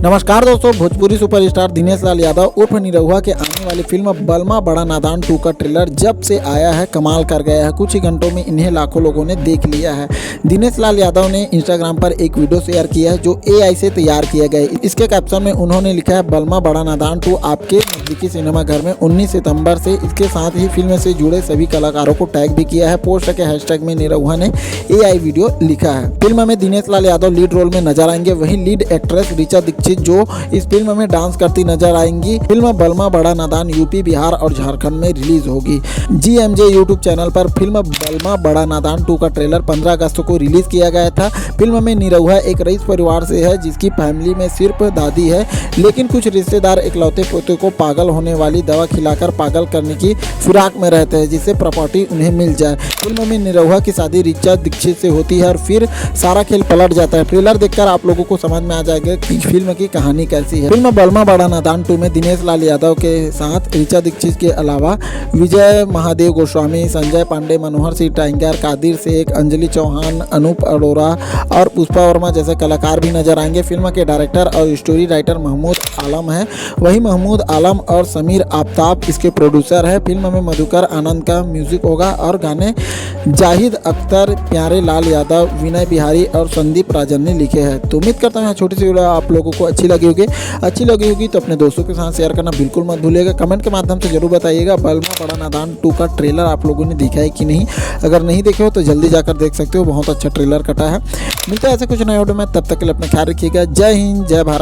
नमस्कार दोस्तों, भोजपुरी सुपरस्टार दिनेश लाल यादव उर्फ निरहुआ के आने वाली फिल्म बलमा बड़ा नादान 2 का ट्रेलर जब से आया है कमाल कर गया है। कुछ ही घंटों में इन्हें लाखों लोगों ने देख लिया है। दिनेश लाल यादव ने इंस्टाग्राम पर एक वीडियो शेयर किया है जो AI से तैयार किया गया है। इसके कैप्शन में उन्होंने लिखा है, बलमा बड़ा नादान 2 आपके नजदीकी सिनेमाघर में 19 सितंबर से। इसके साथ ही फिल्म से जुड़े सभी कलाकारों को टैग भी किया है। पोस्ट के हैशटैग में निरहुआ ने AI वीडियो लिखा है। फिल्म में दिनेश लाल यादव लीड रोल में नजर आएंगे, वहीं लीड एक्ट्रेस ऋचा दीक्षित जो इस फिल्म में डांस करती नजर आएंगी। फिल्म बलमा बड़ा नादान यूपी, बिहार और झारखंड में रिलीज होगी। GMJ यूट्यूब चैनल पर फिल्म बलमा बड़ा नादान 2 का ट्रेलर 15 अगस्त को रिलीज किया गया था। फिल्म में निरहुआ एक रईस परिवार से है जिसकी फैमिली में सिर्फ दादी है, लेकिन कुछ रिश्तेदार इकलौते पोते को पागल होने वाली दवा खिलाकर पागल करने की फिराक में रहते हैं जिससे प्रॉपर्टी उन्हें मिल जाए। फिल्म में निरहुआ की शादी ऋचा दीक्षित से होती है और फिर सारा खेल पलट जाता है। ट्रेलर देखकर आप लोगों को समझ में आ जाएगा कि फिल्म की कहानी कैसी है। फिल्म बलमा बड़ा नादान 2 में दिनेश लाल यादव के साथ ऋचा दीक्षित के अलावा विजय महादेव गोस्वामी, संजय पांडे, मनोहर सिंह टाइगर, कादिर शेख, अंजलि चौहान, अनूप अरोरा और पुष्पा वर्मा जैसे कलाकार भी नजर आएंगे। फिल्म के डायरेक्टर और स्टोरी राइटर महमूद आलम है। वही महमूद आलम और समीर आफ्ताब इसके प्रोड्यूसर है। फिल्म में मधुकर आनंद का म्यूजिक होगा और गाने जाहिद अख्तर, प्यारे लाल यादव, विनय बिहारी और संदीप राजन ने लिखे हैं। तो उम्मीद करता हूँ छोटी सी वीडियो आप लोगों को अच्छी लगी होगी तो अपने दोस्तों के साथ शेयर करना बिल्कुल मत भूलिएगा। कमेंट के माध्यम से जरूर बताइएगा बलमा बड़ा नादान 2 का ट्रेलर आप लोगों ने देखा है कि नहीं। अगर नहीं देखे हो तो जल्दी जाकर देख सकते हो, बहुत अच्छा ट्रेलर कटा है। मिलता है ऐसे कुछ नए वीडियो में, तब तक के लिए अपना ख्याल रखिएगा। जय हिंद, जय भारत।